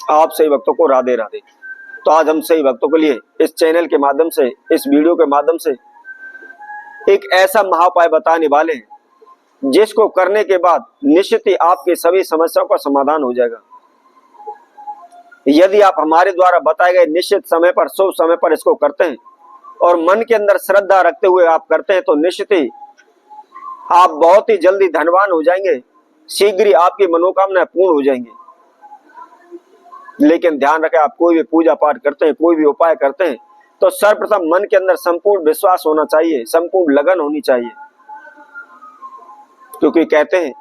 आप सही भक्तों को राधे राधे। तो आज हम सही भक्तों के लिए इस चैनल के माध्यम से, इस वीडियो के माध्यम से एक ऐसा महाउपाय बताने वाले हैं जिसको करने के बाद निश्चित ही आपकी सभी समस्याओं का समाधान हो जाएगा। यदि आप हमारे द्वारा बताए गए निश्चित समय पर, शुभ समय पर इसको करते हैं और मन के अंदर श्रद्धा रखते हुए आप करते हैं तो निश्चित ही आप बहुत ही जल्दी धनवान हो जाएंगे, शीघ्र ही आपकी मनोकामनाएं पूर्ण हो जाएंगी। लेकिन ध्यान रखें, आप कोई भी पूजा पाठ करते हैं, कोई भी उपाय करते हैं तो सर्वप्रथम मन के अंदर संपूर्ण विश्वास होना चाहिए, संपूर्ण लगन होनी चाहिए। क्योंकि कहते हैं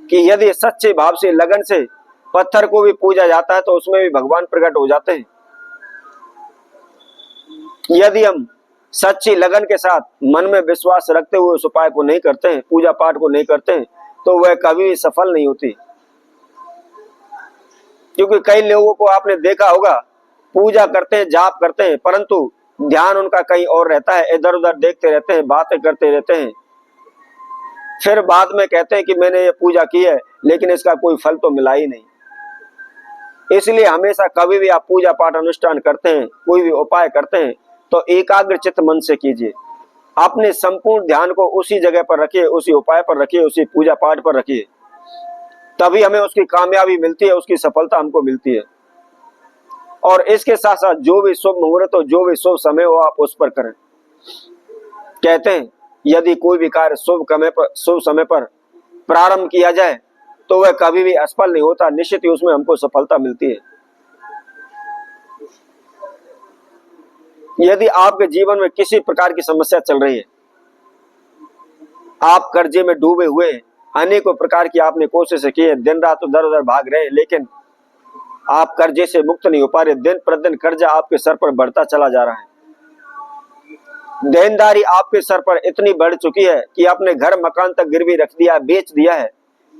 कि यदि सच्चे भाव से, लगन से पत्थर को भी पूजा जाता है तो उसमें भी भगवान प्रकट हो जाते हैं। यदि हम सच्ची लगन के साथ मन में विश्वास रखते हुए उस उपाय को नहीं करते हैं, पूजा पाठ को नहीं करते हैं, तो वह कभी भी सफल नहीं होती। क्योंकि कई लोगों को आपने देखा होगा, पूजा करते हैं, जाप करते हैं, परंतु ध्यान उनका कहीं और रहता है, इधर उधर देखते रहते हैं, बातें करते रहते हैं। फिर बाद में कहते हैं कि मैंने ये पूजा की है लेकिन इसका कोई फल तो मिला ही नहीं। इसलिए हमेशा कभी भी आप पूजा पाठ अनुष्ठान करते हैं, कोई भी उपाय करते हैं तो एकाग्र चित्त मन से कीजिए। अपने संपूर्ण ध्यान को उसी जगह पर रखिए, उसी उपाय पर रखिए, उसी पूजा पाठ पर रखिए, तभी हमें उसकी कामयाबी मिलती है, उसकी सफलता हमको मिलती है। और इसके साथ साथ जो भी शुभ मुहूर्त हो, जो भी शुभ समय हो, आप उस पर करें। कहते हैं यदि कोई भी कार्य शुभ समय पर प्रारंभ किया जाए तो वह कभी भी असफल नहीं होता, निश्चित ही उसमें हमको सफलता मिलती है। यदि आपके जीवन में किसी प्रकार की समस्या चल रही है, आप कर्जे में डूबे हुए, अनेकों प्रकार की आपने कोशिशें की है, दिन रात उधर उधर भाग रहे हैं, लेकिन आप कर्जे से मुक्त नहीं हो पा रहे, दिन प्रतिदिन कर्जा आपके सर पर बढ़ता चला जा रहा है। देनदारी आपके सर पर इतनी बढ़ चुकी है कि आपने घर मकान तक गिरवी रख दिया, बेच दिया है,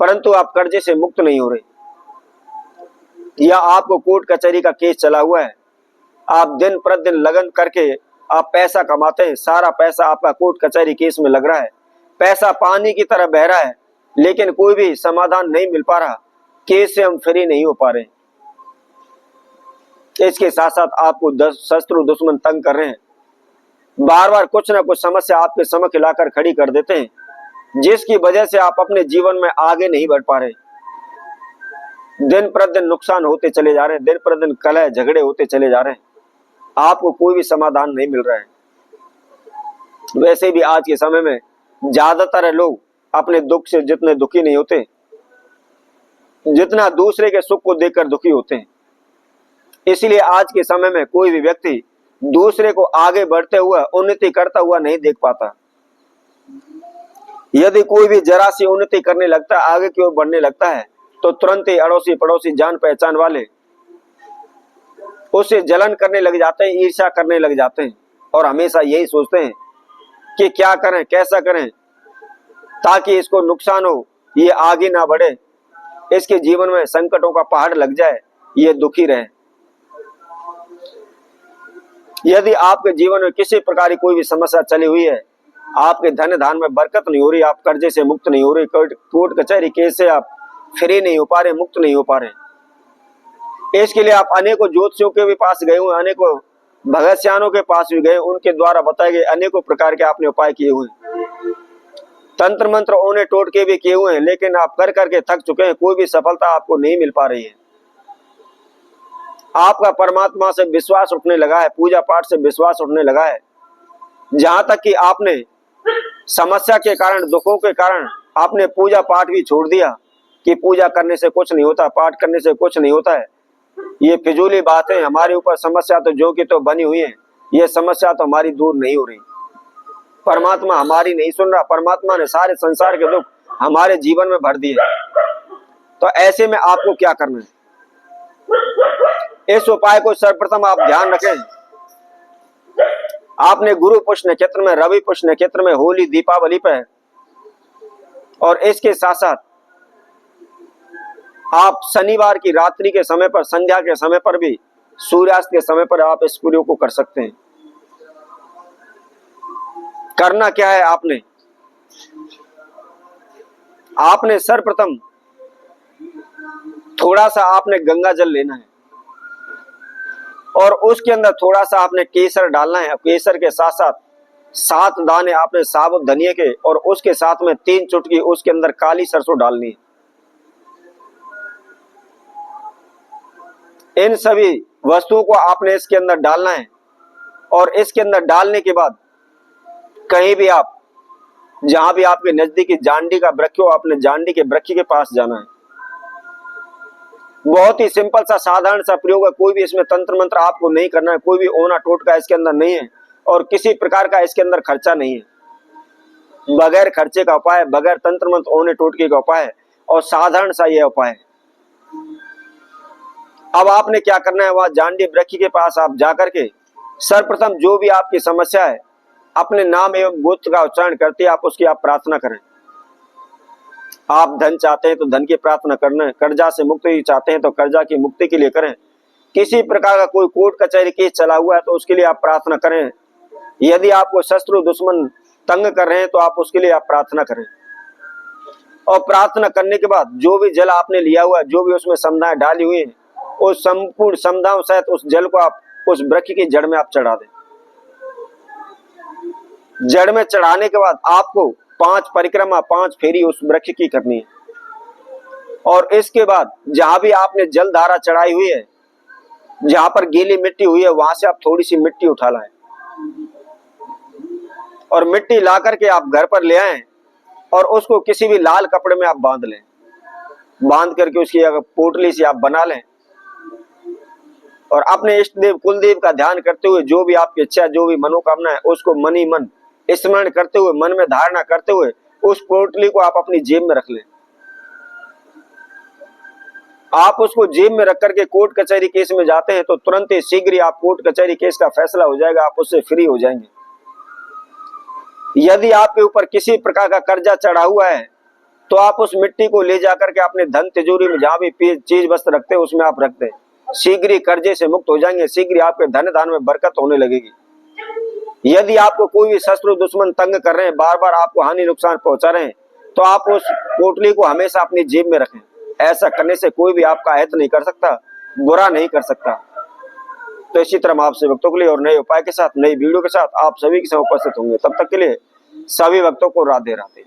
परंतु आप कर्जे से मुक्त नहीं हो रहे। या आपको कोर्ट कचहरी का केस चला हुआ है, आप दिन प्रतिदिन लगन करके आप पैसा कमाते हैं, सारा पैसा आपका कोर्ट कचहरी केस में लग रहा है, पैसा पानी की तरह बह रहा है, लेकिन कोई भी समाधान नहीं मिल पा रहा, केस से हम फ्री नहीं हो पा रहे। इसके साथ साथ आपको शत्रु दुश्मन तंग कर रहे हैं, बार बार कुछ ना कुछ समस्या आपके समक्ष लाकर खड़ी कर देते हैं, जिसकी वजह से आप अपने जीवन में आगे नहीं बढ़ पा रहे। दिन प्रतिदिन नुकसान होते चले जा रहे हैं, दिन प्रतिदिन कलह झगड़े होते चले जा रहे हैं, आपको कोई भी समाधान नहीं मिल रहा है। वैसे भी आज के समय में ज्यादातर लोग अपने दुख से जितने दुखी नहीं होते, जितना दूसरे के सुख को देखकर दुखी होते हैं। इसलिए आज के समय में कोई भी व्यक्ति दूसरे को आगे बढ़ते हुए, उन्नति करता हुआ नहीं देख पाता। यदि कोई भी जरा सी उन्नति करने लगता है, आगे की ओर बढ़ने लगता है, तो तुरंत ही अड़ोसी पड़ोसी जान पहचान वाले उससे जलन करने लग जाते हैं, ईर्ष्या करने लग जाते हैं, और हमेशा यही सोचते हैं कि क्या करें, कैसा करें ताकि इसको नुकसान हो, ये आगे ना बढ़े, इसके जीवन में संकटों का पहाड़ लग जाए, ये दुखी रहे। यदि आपके जीवन में किसी प्रकार की कोई भी समस्या चली हुई है, आपके धन धान में बरकत नहीं हो रही, आप कर्जे से मुक्त नहीं हो रही, कोर्ट कचहरी केस से आप फ्री नहीं हो पा रहे, मुक्त नहीं हो पा रहे, इसके लिए आप अनेकों ज्योतिषियों के भी पास गए हुए, अनेकों भगतसियानों के पास भी गए, उनके द्वारा बताए गए अनेकों प्रकार के आपने उपाय किए हुए, तंत्र मंत्र ओने टोटके भी किए हुए हैं, लेकिन आप कर करके थक चुके हैं, कोई भी सफलता आपको नहीं मिल पा रही है। आपका परमात्मा से विश्वास उठने लगा है, पूजा पाठ से विश्वास उठने लगा है, जहां तक कि आपने समस्या के कारण, दुखों के कारण आपने पूजा पाठ भी छोड़ दिया कि पूजा करने से कुछ नहीं होता, पाठ करने से कुछ नहीं होता है, ये फिजूली बातें, हमारे ऊपर समस्या तो जो कि तो बनी हुई है, ये समस्या तो हमारी दूर नहीं हो रही, परमात्मा हमारी नहीं सुन रहा, परमात्मा ने सारे संसार के दुख हमारे जीवन में भर दिए। तो ऐसे में आपको क्या करना है? इस उपाय को सर्वप्रथम आप ध्यान रखें। आपने गुरु पुष्य नक्षत्र में, रवि पुष्य नक्षत्र में, होली दीपावली पे, और इसके साथ साथ आप शनिवार की रात्रि के समय पर, संध्या के समय पर भी, सूर्यास्त के समय पर आप इस प्रयोग को कर सकते हैं। करना क्या है? आपने सर्वप्रथम थोड़ा सा आपने गंगा जल लेना है, और उसके अंदर थोड़ा सा आपने केसर डालना है। केसर के साथ साथ 7 दाने आपने साबुत धनिया के, और उसके साथ में 3 चुटकी उसके अंदर काली सरसों डालनी है। इन सभी वस्तुओं को आपने इसके अंदर डालना है, और इसके अंदर डालने के बाद कहीं भी आप, जहां भी आपके नजदीकी जांडी का वृक्ष हो, आपने जांडी के वृक्ष के पास जाना है। बहुत ही सिंपल सा साधारण सा प्रयोग है, कोई भी इसमें तंत्र मंत्र आपको नहीं करना है, कोई भी ओना टोटका इसके अंदर नहीं है, और किसी प्रकार का इसके अंदर खर्चा नहीं है। बगैर खर्चे का उपाय है, बगैर तंत्र मंत्र ओने टोटके का उपाय है, और साधारण सा यह उपाय है। अब आपने क्या करना है, वहां जांडी वृक्ष के पास आप जाकर के सर्वप्रथम जो भी आपकी समस्या है, अपने नाम एवं गोत्र का उच्चारण करते आप उसकी आप प्रार्थना करें। आप धन चाहते हैं तो धन की प्रार्थना करना, कर्जा से मुक्ति चाहते हैं तो कर्जा की मुक्ति के लिए करें। किसी प्रकार का कोई कोर्ट कचहरी केस चला हुआ है तो उसके लिए आप प्रार्थना करें। यदि आपको शत्रु दुश्मन तंग कर रहे हैं तो आप उसके लिए आप प्रार्थना करें। और प्रार्थना करने के बाद जो भी जल आपने लिया हुआ है, जो भी उसमें समधाएं डाली हुई है, उस संपूर्ण समधाओं सहित उस जल को आप उस वृक्ष की जड़ में आप चढ़ा दें। जड़ में चढ़ाने के बाद आपको 5 परिक्रमा, 5 फेरी उस वृक्ष की करनी है। और इसके बाद जहां भी आपने जल धारा चढ़ाई हुई है, जहां पर गीली मिट्टी हुई है, वहां से आप थोड़ी सी मिट्टी उठा लाएं, और मिट्टी ला करके आप घर पर ले आए, और उसको किसी भी लाल कपड़े में आप बांध लें। बांध करके उसकी अगर पोटली से आप बना लें, और अपने इष्ट देव कुलदेव का ध्यान करते हुए जो भी आपकी इच्छा, जो भी मनोकामना है, उसको मन ही मन स्मरण करते हुए, मन में धारणा करते हुए उस पोटली को आप अपनी जेब में रख लें। आप उसको जेब में रख करके कोर्ट कचहरी केस में जाते हैं तो तुरंत ही शीघ्र ही आप कोर्ट कचहरी केस का फैसला हो जाएगा, आप उससे फ्री हो जाएंगे। यदि आपके ऊपर किसी प्रकार का कर्जा चढ़ा हुआ है तो आप उस मिट्टी को ले जाकर के अपने धन तिजोरी में, जहां भी चीज वस्त्र रखते हैं, उसमें आप रख दें। शीघ्र ही कर्जे से मुक्त हो जाएंगे, शीघ्र ही आपके धन धान में बरकत होने लगेगी। यदि आपको कोई भी शत्रु दुश्मन तंग कर रहे हैं, बार बार आपको हानि नुकसान पहुंचा रहे हैं, तो आप उस पोटली को हमेशा अपनी जेब में रखें। ऐसा करने से कोई भी आपका अहित नहीं कर सकता, बुरा नहीं कर सकता। तो इसी तरह हम आपसे भक्तों के लिए और नए उपाय के साथ, नई वीडियो के साथ आप सभी के साथ उपस्थित होंगे। तब तक के लिए सभी भक्तों को राधे राधे।